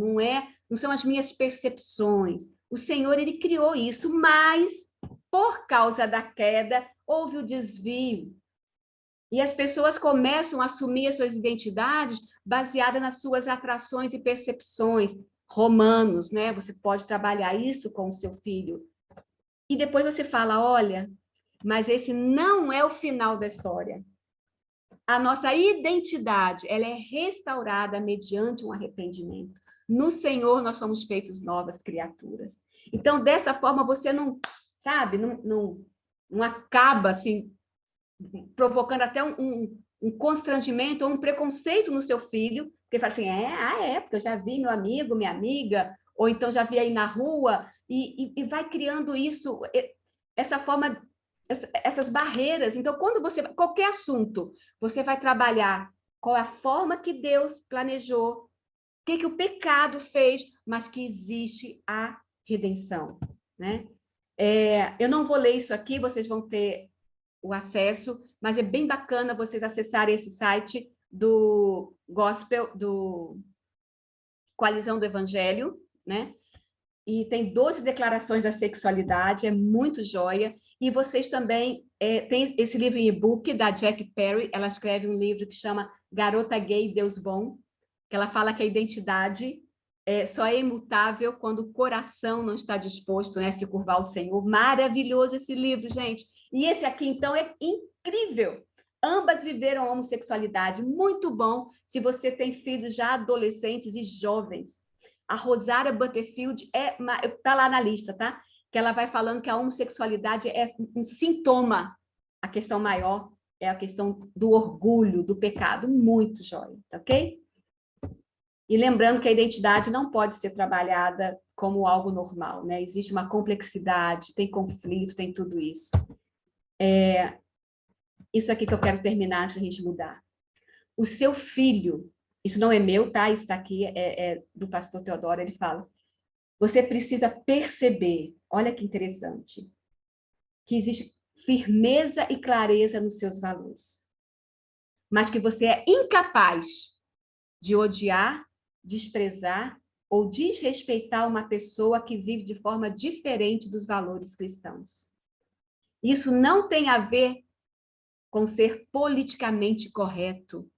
não são as minhas percepções. O Senhor, Ele criou isso, mas, por causa da queda, houve o desvio. E as pessoas começam a assumir as suas identidades baseadas nas suas atrações e percepções. Romanos, né? Você pode trabalhar isso com o seu filho. E depois você fala, olha, mas esse não é o final da história. A nossa identidade, ela é restaurada mediante um arrependimento. No Senhor, nós somos feitos novas criaturas. Então, dessa forma, você não, sabe, não acaba, assim, provocando até um constrangimento ou um preconceito no seu filho, porque fala assim, porque eu já vi meu amigo, minha amiga, ou então já vi aí na rua, e vai criando isso, essa forma, essas barreiras. Então, quando você, qualquer assunto, você vai trabalhar qual é a forma que Deus planejou, o que o pecado fez, mas que existe a redenção, né? Eu não vou ler isso aqui, vocês vão ter o acesso, mas é bem bacana vocês acessarem esse site do Gospel, do Coalizão do Evangelho, né? E tem 12 declarações da sexualidade, é muito joia. E vocês também tem esse livro em e-book da Jack Perry, ela escreve um livro que chama Garota Gay, Deus Bom, que ela fala que a identidade só é imutável quando o coração não está disposto, né, a se curvar ao Senhor. Maravilhoso esse livro, gente. E esse aqui, então, é incrível. Ambas viveram a homossexualidade. Muito bom se você tem filhos já adolescentes e jovens. A Rosária Butterfield está lá na lista, tá? Que ela vai falando que a homossexualidade é um sintoma. A questão maior é a questão do orgulho, do pecado. Muito jóia, tá ok? E lembrando que a identidade não pode ser trabalhada como algo normal, né? Existe uma complexidade, tem conflito, tem tudo isso. Isso aqui que eu quero terminar antes da gente mudar. O seu filho, isso não é meu, tá? Isso está aqui, é do pastor Teodoro, ele fala. Você precisa perceber, olha que interessante, que existe firmeza e clareza nos seus valores, mas que você é incapaz de odiar, desprezar ou desrespeitar uma pessoa que vive de forma diferente dos valores cristãos. Isso não tem a ver com ser politicamente correto,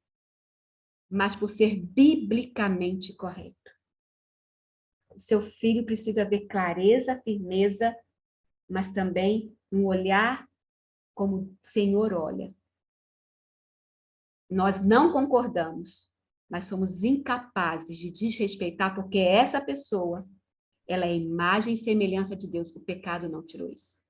mas por ser biblicamente correto. O seu filho precisa ver clareza, firmeza, mas também um olhar como o Senhor olha. Nós não concordamos, mas somos incapazes de desrespeitar, porque essa pessoa, ela é imagem e semelhança de Deus, o pecado não tirou isso.